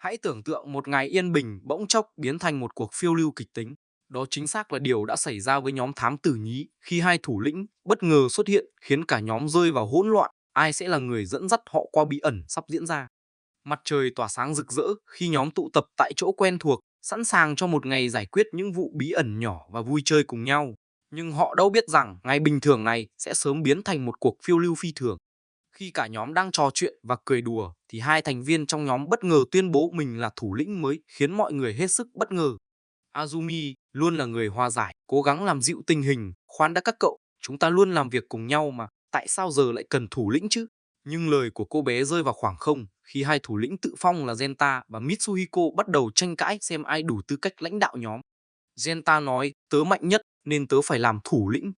Hãy tưởng tượng một ngày yên bình bỗng chốc biến thành một cuộc phiêu lưu kịch tính. Đó chính xác là điều đã xảy ra với nhóm thám tử nhí khi hai thủ lĩnh bất ngờ xuất hiện khiến cả nhóm rơi vào hỗn loạn. Ai sẽ là người dẫn dắt họ qua bí ẩn sắp diễn ra? Mặt trời tỏa sáng rực rỡ khi nhóm tụ tập tại chỗ quen thuộc, sẵn sàng cho một ngày giải quyết những vụ bí ẩn nhỏ và vui chơi cùng nhau. Nhưng họ đâu biết rằng ngày bình thường này sẽ sớm biến thành một cuộc phiêu lưu phi thường. Khi cả nhóm đang trò chuyện và cười đùa thì hai thành viên trong nhóm bất ngờ tuyên bố mình là thủ lĩnh mới, khiến mọi người hết sức bất ngờ. Azumi luôn là người hòa giải, cố gắng làm dịu tình hình. Khoan đã các cậu, chúng ta luôn làm việc cùng nhau mà, tại sao giờ lại cần thủ lĩnh chứ? Nhưng lời của cô bé rơi vào khoảng không khi hai thủ lĩnh tự phong là Genta và Mitsuhiko bắt đầu tranh cãi xem ai đủ tư cách lãnh đạo nhóm. Genta nói, tớ mạnh nhất nên tớ phải làm thủ lĩnh,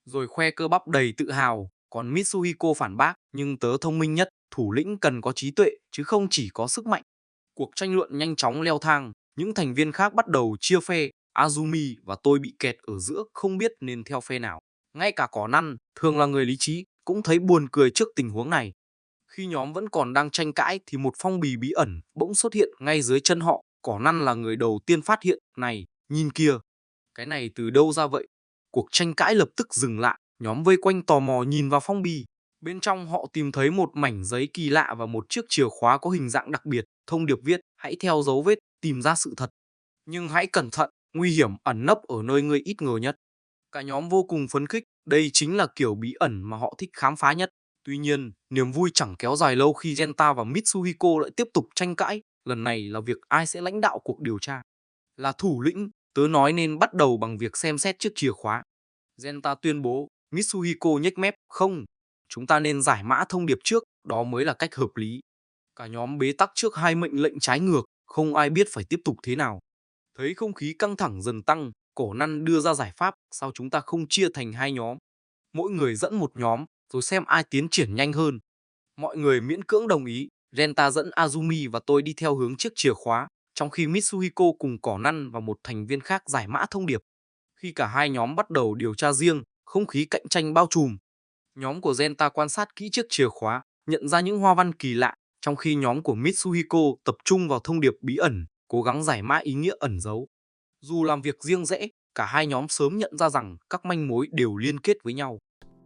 rồi khoe cơ bắp đầy tự hào. Còn Mitsuhiko phản bác, nhưng tớ thông minh nhất, thủ lĩnh cần có trí tuệ chứ không chỉ có sức mạnh. Cuộc tranh luận nhanh chóng leo thang, những thành viên khác bắt đầu chia phe. Azumi và tôi bị kẹt ở giữa, không biết nên theo phe nào. Ngay cả Conan, thường là người lý trí, cũng thấy buồn cười trước tình huống này. Khi nhóm vẫn còn đang tranh cãi thì một phong bì bí ẩn bỗng xuất hiện ngay dưới chân họ. Conan là người đầu tiên phát hiện. Này, nhìn kìa, cái này từ đâu ra vậy? Cuộc tranh cãi lập tức dừng lại, nhóm vây quanh tò mò nhìn vào phong bì. Bên trong họ tìm thấy một mảnh giấy kỳ lạ và một chiếc chìa khóa có hình dạng đặc biệt. Thông điệp viết, hãy theo dấu vết, tìm ra sự thật. Nhưng hãy cẩn thận, nguy hiểm ẩn nấp ở nơi ngươi ít ngờ nhất. Cả nhóm vô cùng phấn khích, đây chính là kiểu bí ẩn mà họ thích khám phá nhất. Tuy nhiên, niềm vui chẳng kéo dài lâu khi Genta và Mitsuhiko lại tiếp tục tranh cãi. Lần này là việc ai sẽ lãnh đạo cuộc điều tra. Là thủ lĩnh, tớ nói nên bắt đầu bằng việc xem xét chiếc chìa khóa. Genta tuyên bố. Mitsuhiko nhếch mép, không, chúng ta nên giải mã thông điệp trước, đó mới là cách hợp lý. Cả nhóm bế tắc trước hai mệnh lệnh trái ngược, không ai biết phải tiếp tục thế nào. Thấy không khí căng thẳng dần tăng, Conan đưa ra giải pháp, sao chúng ta không chia thành hai nhóm, mỗi người dẫn một nhóm, rồi xem ai tiến triển nhanh hơn. Mọi người miễn cưỡng đồng ý. Genta dẫn Azumi và tôi đi theo hướng chiếc chìa khóa, trong khi Mitsuhiko cùng Conan và một thành viên khác giải mã thông điệp. Khi cả hai nhóm bắt đầu điều tra riêng, không khí cạnh tranh bao trùm. Nhóm của Genta quan sát kỹ chiếc chìa khóa, nhận ra những hoa văn kỳ lạ, trong khi nhóm của Mitsuhiko tập trung vào thông điệp bí ẩn, cố gắng giải mã ý nghĩa ẩn giấu. Dù làm việc riêng rẽ, cả hai nhóm sớm nhận ra rằng các manh mối đều liên kết với nhau.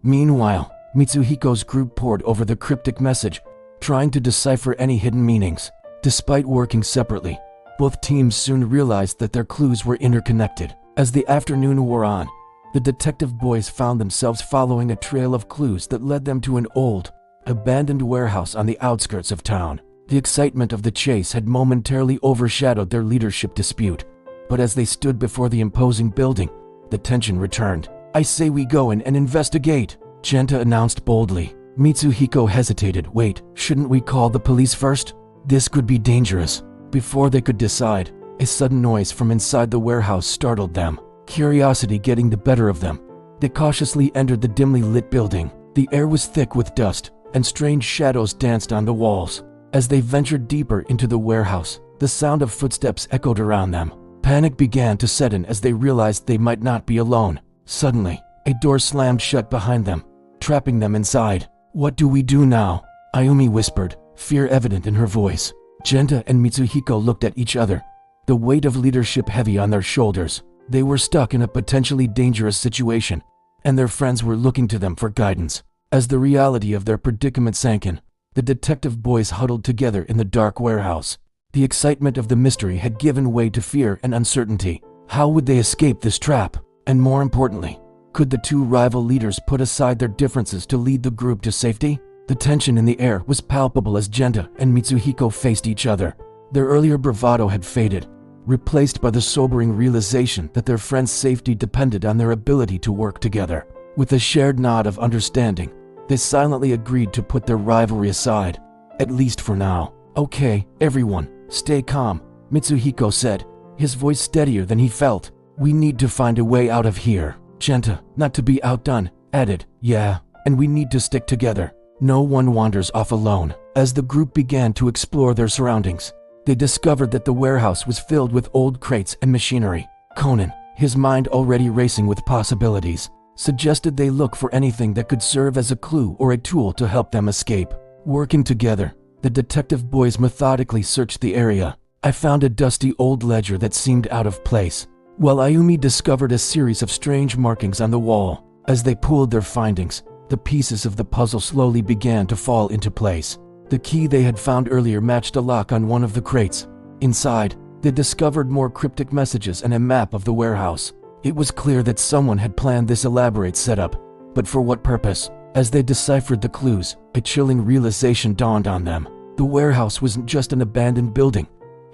Meanwhile, Mitsuhiko's group pored over the cryptic message, trying to decipher any hidden meanings. Despite working separately, both teams soon realized that their clues were interconnected. As the afternoon wore on, the detective boys found themselves following a trail of clues that led them to an old, abandoned warehouse on the outskirts of town. The excitement of the chase had momentarily overshadowed their leadership dispute, but as they stood before the imposing building, the tension returned. I say we go in and investigate, Genta announced boldly. Mitsuhiko hesitated. Wait, shouldn't we call the police first? This could be dangerous. Before they could decide, a sudden noise from inside the warehouse startled them. Curiosity getting the better of them, they cautiously entered the dimly lit building. The air was thick with dust, and strange shadows danced on the walls. As they ventured deeper into the warehouse, the sound of footsteps echoed around them. Panic began to set in as they realized they might not be alone. Suddenly, a door slammed shut behind them, trapping them inside. What do we do now? Ayumi whispered, fear evident in her voice. Genta and Mitsuhiko looked at each other, the weight of leadership heavy on their shoulders. They were stuck in a potentially dangerous situation, and their friends were looking to them for guidance. As the reality of their predicament sank in, the detective boys huddled together in the dark warehouse. The excitement of the mystery had given way to fear and uncertainty. How would they escape this trap? And more importantly, could the two rival leaders put aside their differences to lead the group to safety? The tension in the air was palpable as Genta and Mitsuhiko faced each other. Their earlier bravado had faded, replaced by the sobering realization that their friends' safety depended on their ability to work together. With a shared nod of understanding, they silently agreed to put their rivalry aside, at least for now. Okay, everyone, stay calm, Mitsuhiko said, his voice steadier than he felt. We need to find a way out of here. Genta, not to be outdone, added, yeah, and we need to stick together. No one wanders off alone. As the group began to explore their surroundings, they discovered that the warehouse was filled with old crates and machinery. Conan, his mind already racing with possibilities, suggested they look for anything that could serve as a clue or a tool to help them escape. Working together, The detective boys methodically searched the area. I found a dusty old ledger that seemed out of place, while Ayumi discovered a series of strange markings on the wall. As they pooled their findings, the pieces of the puzzle slowly began to fall into place. The key they had found earlier matched a lock on one of the crates. Inside, they discovered more cryptic messages and a map of the warehouse. It was clear that someone had planned this elaborate setup, but for what purpose? As they deciphered the clues, a chilling realization dawned on them. The warehouse wasn't just an abandoned building.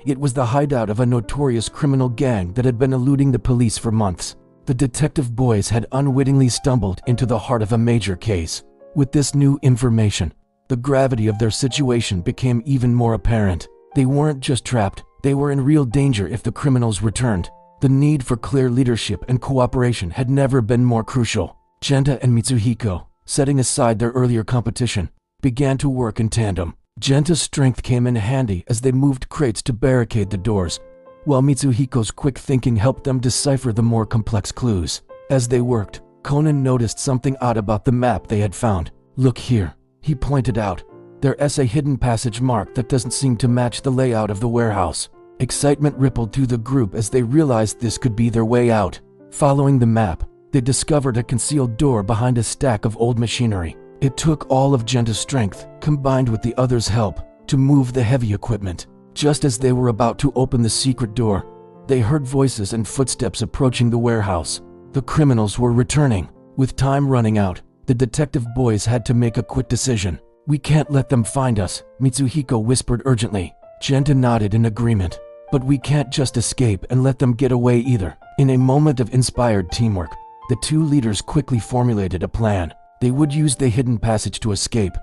It was the hideout of a notorious criminal gang that had been eluding the police for months. The detective boys had unwittingly stumbled into the heart of a major case. With this new information, the gravity of their situation became even more apparent. They weren't just trapped, they were in real danger if the criminals returned. The need for clear leadership and cooperation had never been more crucial. Genta and Mitsuhiko, setting aside their earlier competition, began to work in tandem. Genta's strength came in handy as they moved crates to barricade the doors, while Mitsuhiko's quick thinking helped them decipher the more complex clues. As they worked, Conan noticed something odd about the map they had found. "Look here," he pointed out. "There's a hidden passage mark that doesn't seem to match the layout of the warehouse." Excitement rippled through the group as they realized this could be their way out. Following the map, they discovered a concealed door behind a stack of old machinery. It took all of Genta's strength, combined with the others' help, to move the heavy equipment. Just as they were about to open the secret door, they heard voices and footsteps approaching the warehouse. The criminals were returning. With time running out, the detective boys had to make a quick decision. "We can't let them find us," Mitsuhiko whispered urgently. Genta nodded in agreement. "But we can't just escape and let them get away either." In a moment of inspired teamwork, the two leaders quickly formulated a plan. They would use the hidden passage to escape,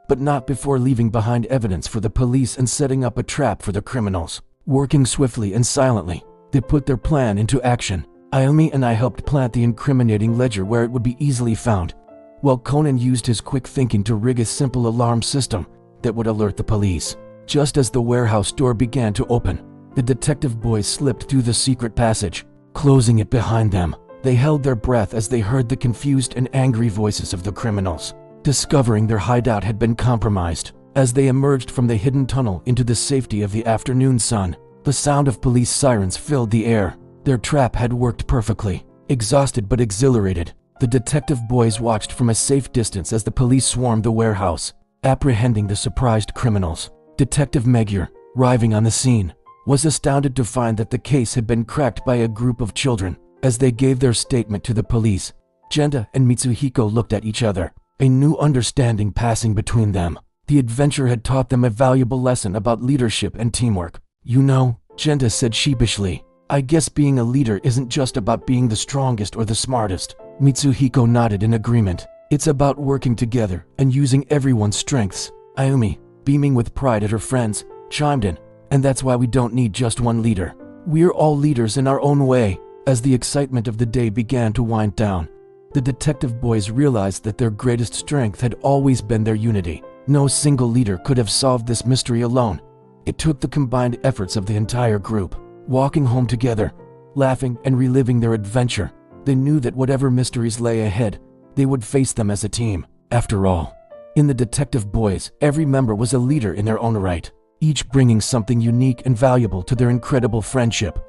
but not before leaving behind evidence for the police and setting up a trap for the criminals. Working swiftly and silently, they put their plan into action. Ayumi and I helped plant the incriminating ledger where it would be easily found, while Conan used his quick thinking to rig a simple alarm system that would alert the police. Just as the warehouse door began to open, the detective boys slipped through the secret passage, closing it behind them. They held their breath as they heard the confused and angry voices of the criminals, discovering their hideout had been compromised. As they emerged from the hidden tunnel into the safety of the afternoon sun, the sound of police sirens filled the air. Their trap had worked perfectly. Exhausted but exhilarated, the detective boys watched from a safe distance as the police swarmed the warehouse, apprehending the surprised criminals. Detective Magyar, arriving on the scene, was astounded to find that the case had been cracked by a group of children. As they gave their statement to the police, Genta and Mitsuhiko looked at each other, a new understanding passing between them. The adventure had taught them a valuable lesson about leadership and teamwork. "You know," Genta said sheepishly, "I guess being a leader isn't just about being the strongest or the smartest." Mitsuhiko nodded in agreement. "It's about working together and using everyone's strengths." Ayumi, beaming with pride at her friends, chimed in, "And that's why we don't need just one leader. We're all leaders in our own way." As the excitement of the day began to wind down, the detective boys realized that their greatest strength had always been their unity. No single leader could have solved this mystery alone. It took the combined efforts of the entire group. Walking home together, laughing and reliving their adventure, they knew that whatever mysteries lay ahead, they would face them as a team. After all, in the detective boys, every member was a leader in their own right, each bringing something unique and valuable to their incredible friendship.